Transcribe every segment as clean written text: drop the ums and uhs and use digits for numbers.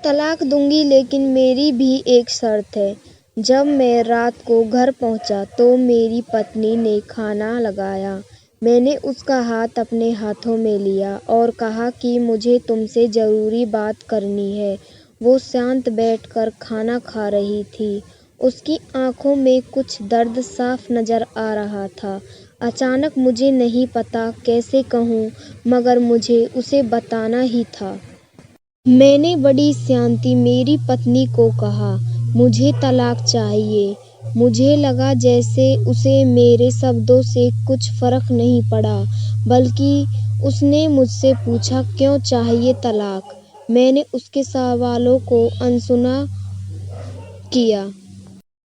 तलाक दूंगी, लेकिन मेरी भी एक शर्त है। जब मैं रात को घर पहुंचा तो मेरी पत्नी ने खाना लगाया। मैंने उसका हाथ अपने हाथों में लिया और कहा कि मुझे तुमसे ज़रूरी बात करनी है। वो शांत बैठकर खाना खा रही थी। उसकी आंखों में कुछ दर्द साफ नज़र आ रहा था। अचानक मुझे नहीं पता कैसे कहूँ, मगर मुझे उसे बताना ही था। मैंने बड़ी शांति मेरी पत्नी को कहा, मुझे तलाक चाहिए। मुझे लगा जैसे उसे मेरे शब्दों से कुछ फर्क नहीं पड़ा, बल्कि उसने मुझसे पूछा, क्यों चाहिए तलाक? मैंने उसके सवालों को अनसुना किया।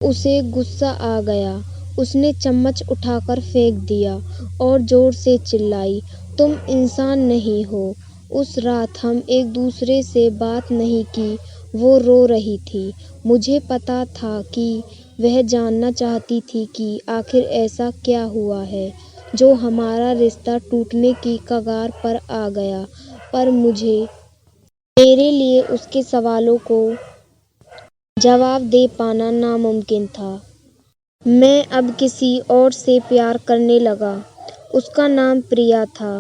उसे गुस्सा आ गया। उसने चम्मच उठाकर फेंक दिया और जोर से चिल्लाई, तुम इंसान नहीं हो। उस रात हम एक दूसरे से बात नहीं की। वो रो रही थी। मुझे पता था कि वह जानना चाहती थी कि आखिर ऐसा क्या हुआ है जो हमारा रिश्ता टूटने की कगार पर आ गया। पर मेरे लिए उसके सवालों को जवाब दे पाना नामुमकिन था। मैं अब किसी और से प्यार करने लगा। उसका नाम प्रिया था।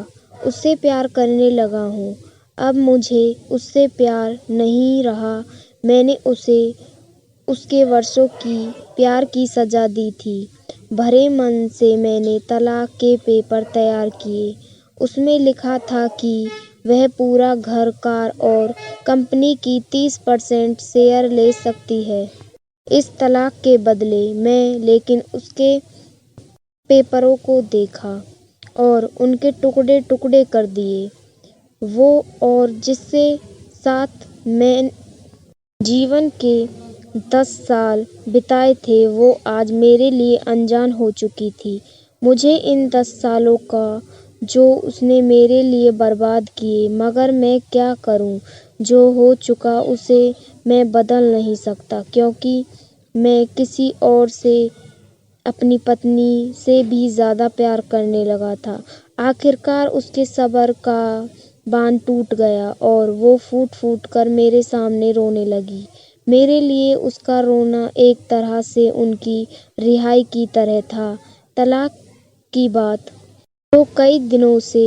उससे प्यार करने लगा हूँ। अब मुझे उससे प्यार नहीं रहा। मैंने उसे उसके वर्षों की प्यार की सज़ा दी थी। भरे मन से मैंने तलाक के पेपर तैयार किए। उसमें लिखा था कि वह पूरा घर, कार और कंपनी की 30% शेयर ले सकती है इस तलाक के बदले में। लेकिन उसके पेपरों को देखा और उनके टुकड़े टुकड़े कर दिए। वो और जिससे साथ मैं जीवन के 10 साल बिताए थे, वो आज मेरे लिए अनजान हो चुकी थी। मुझे इन 10 सालों का जो उसने मेरे लिए बर्बाद किए, मगर मैं क्या करूं? जो हो चुका उसे मैं बदल नहीं सकता, क्योंकि मैं किसी और से अपनी पत्नी से भी ज़्यादा प्यार करने लगा था। आखिरकार उसके सब्र का बांध टूट गया और वो फूट-फूट कर मेरे सामने रोने लगी। मेरे लिए उसका रोना एक तरह से उनकी रिहाई की तरह था। तलाक की बात जो कई दिनों से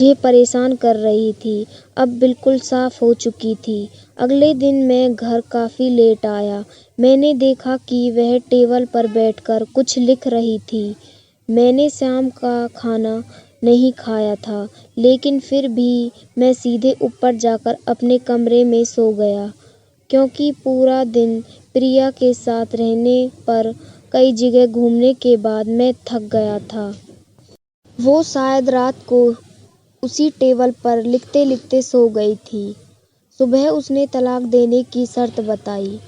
मुझे परेशान कर रही थी, अब बिल्कुल साफ हो चुकी थी। अगले दिन मैं घर काफ़ी लेट आया। मैंने देखा कि वह टेबल पर बैठकर कुछ लिख रही थी। मैंने शाम का खाना नहीं खाया था, लेकिन फिर भी मैं सीधे ऊपर जाकर अपने कमरे में सो गया, क्योंकि पूरा दिन प्रिया के साथ रहने पर कई जगह घूमने के बाद मैं थक गया था। वो शायद रात को उसी टेबल पर लिखते-लिखते सो गई थी। सुबह उसने तलाक देने की शर्त बताई।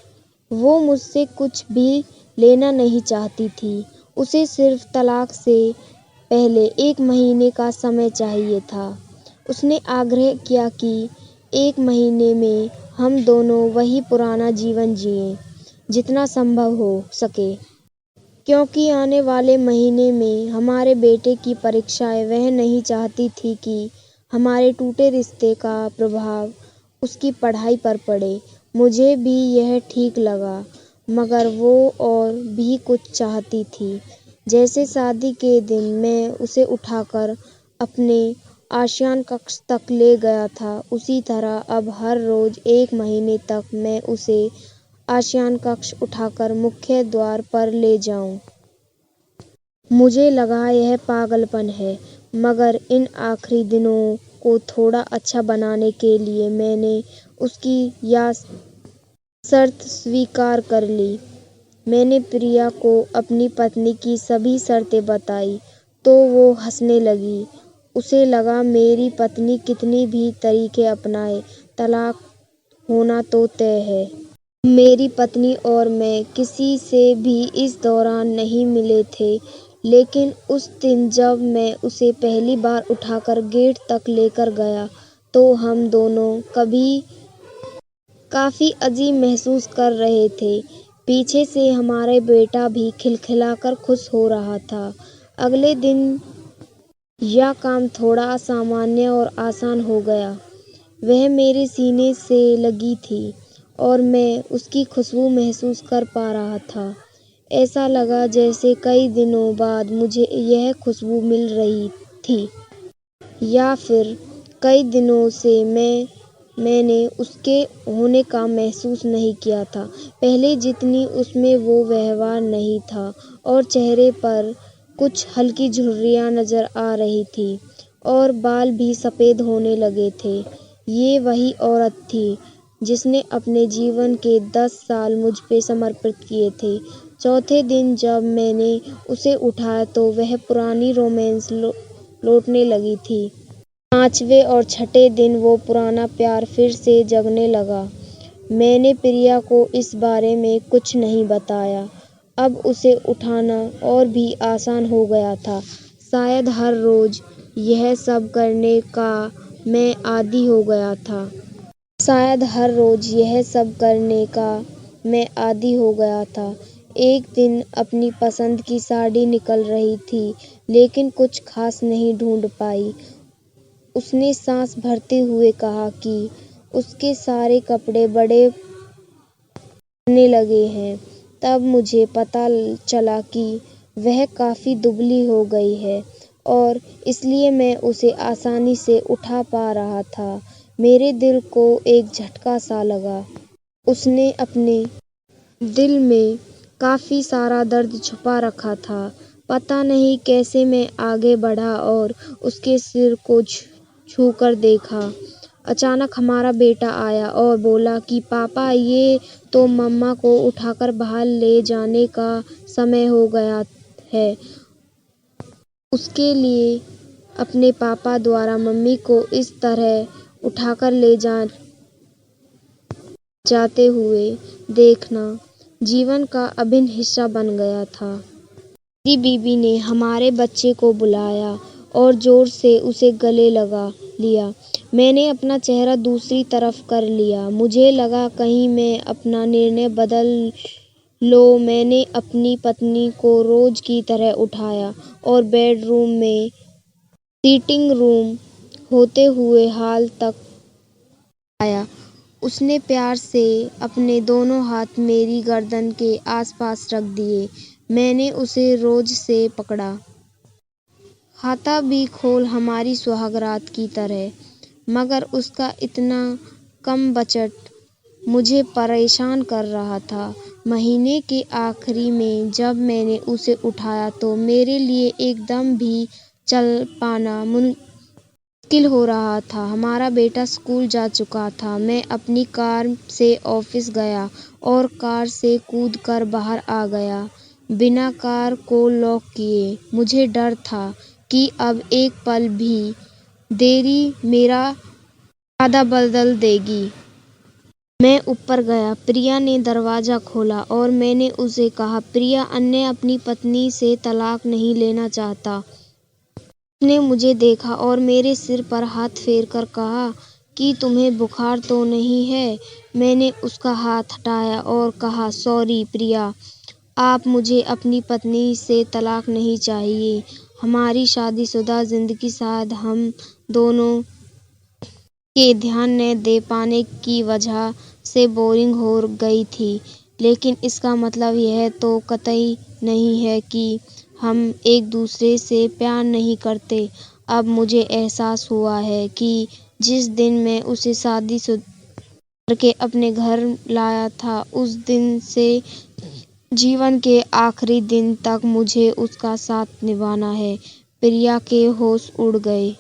वो मुझसे कुछ भी लेना नहीं चाहती थी। उसे सिर्फ तलाक से पहले 1 महीने का समय चाहिए था। उसने आग्रह किया कि 1 महीने में हम दोनों वही पुराना जीवन जिएं, जितना संभव हो सके। क्योंकि आने वाले महीने में हमारे बेटे की परीक्षाएं, वह नहीं चाहती थी कि हमारे टूटे रिश्ते का प्रभाव उसकी पढ़ाई पर पड़े। मुझे भी यह ठीक लगा, मगर वो और भी कुछ चाहती थी। जैसे शादी के दिन मैं उसे उठाकर अपने आशियान कक्ष तक ले गया था, उसी तरह अब हर रोज़ 1 महीने तक मैं उसे आशियान कक्ष उठाकर मुख्य द्वार पर ले जाऊं। मुझे लगा यह पागलपन है, मगर इन आखिरी दिनों को थोड़ा अच्छा बनाने के लिए मैंने उसकी यह शर्त स्वीकार कर ली। मैंने प्रिया को अपनी पत्नी की सभी शर्तें बताई तो वो हंसने लगी। उसे लगा मेरी पत्नी कितनी भी तरीके अपनाए, तलाक होना तो तय है। मेरी पत्नी और मैं किसी से भी इस दौरान नहीं मिले थे, लेकिन उस दिन जब मैं उसे पहली बार उठाकर गेट तक लेकर गया तो हम दोनों काफ़ी अजीब महसूस कर रहे थे। पीछे से हमारा बेटा भी खिलखिलाकर खुश हो रहा था। अगले दिन यह काम थोड़ा असामान्य और आसान हो गया। वह मेरे सीने से लगी थी और मैं उसकी खुशबू महसूस कर पा रहा था। ऐसा लगा जैसे कई दिनों बाद मुझे यह खुशबू मिल रही थी, या फिर कई दिनों से मैंने उसके होने का महसूस नहीं किया था। पहले जितनी उसमें वो व्यवहार नहीं था और चेहरे पर कुछ हल्की झुर्रियाँ नज़र आ रही थी और बाल भी सफ़ेद होने लगे थे। ये वही औरत थी जिसने अपने जीवन के 10 साल मुझ पे समर्पित किए थे। चौथे दिन जब मैंने उसे उठाया तो वह पुरानी रोमांस लौटने लगी थी। 5वें और 6ठे दिन वो पुराना प्यार फिर से जगने लगा। मैंने प्रिया को इस बारे में कुछ नहीं बताया। अब उसे उठाना और भी आसान हो गया था। शायद हर रोज़ यह सब करने का मैं आदी हो गया था। शायद हर रोज़ यह सब करने का मैं आदी हो गया था। एक दिन अपनी पसंद की साड़ी निकल रही थी, लेकिन कुछ खास नहीं ढूंढ पाई। उसने सांस भरते हुए कहा कि उसके सारे कपड़े बड़े पड़ने लगे हैं। तब मुझे पता चला कि वह काफ़ी दुबली हो गई है और इसलिए मैं उसे आसानी से उठा पा रहा था। मेरे दिल को एक झटका सा लगा। उसने अपने दिल में काफ़ी सारा दर्द छुपा रखा था। पता नहीं कैसे मैं आगे बढ़ा और उसके सिर को छूकर देखा। अचानक हमारा बेटा आया और बोला कि पापा, ये तो मम्मा को उठाकर बाहर ले जाने का समय हो गया है। उसके लिए अपने पापा द्वारा मम्मी को इस तरह उठाकर ले जाते हुए देखना जीवन का अभिन्न हिस्सा बन गया था। मेरी बीवी ने हमारे बच्चे को बुलाया और ज़ोर से उसे गले लगा लिया। मैंने अपना चेहरा दूसरी तरफ कर लिया। मुझे लगा कहीं मैं अपना निर्णय बदल लो। मैंने अपनी पत्नी को रोज़ की तरह उठाया और बेडरूम में सीटिंग रूम होते हुए हॉल तक आया। उसने प्यार से अपने दोनों हाथ मेरी गर्दन के आसपास रख दिए। मैंने उसे रोज़ से पकड़ा, हाथा भी खोल हमारी सुहागरात की तरह, मगर उसका इतना कम बजट मुझे परेशान कर रहा था। महीने के आखिरी में जब मैंने उसे उठाया तो मेरे लिए एकदम भी चल पाना मुश्किल हो रहा था। हमारा बेटा स्कूल जा चुका था। मैं अपनी कार से ऑफिस गया और कार से कूदकर बाहर आ गया, बिना कार को लॉक किए। मुझे डर था कि अब एक पल भी देरी मेरा इरादा बदल देगी। मैं ऊपर गया। प्रिया ने दरवाज़ा खोला और मैंने उसे कहा, प्रिया, अन्य अपनी पत्नी से तलाक नहीं लेना चाहता। उसने मुझे देखा और मेरे सिर पर हाथ फेरकर कहा कि तुम्हें बुखार तो नहीं है? मैंने उसका हाथ हटाया और कहा, सॉरी प्रिया, आप मुझे अपनी पत्नी से तलाक नहीं चाहिए। हमारी शादीशुदा ज़िंदगी शायद हम दोनों के ध्यान न दे पाने की वजह से बोरिंग हो गई थी, लेकिन इसका मतलब यह तो कतई नहीं है कि हम एक दूसरे से प्यार नहीं करते। अब मुझे एहसास हुआ है कि जिस दिन मैं उसे शादीशुदा करके अपने घर लाया था, उस दिन से जीवन के आखिरी दिन तक मुझे उसका साथ निभाना है। प्रिया के होश उड़ गए।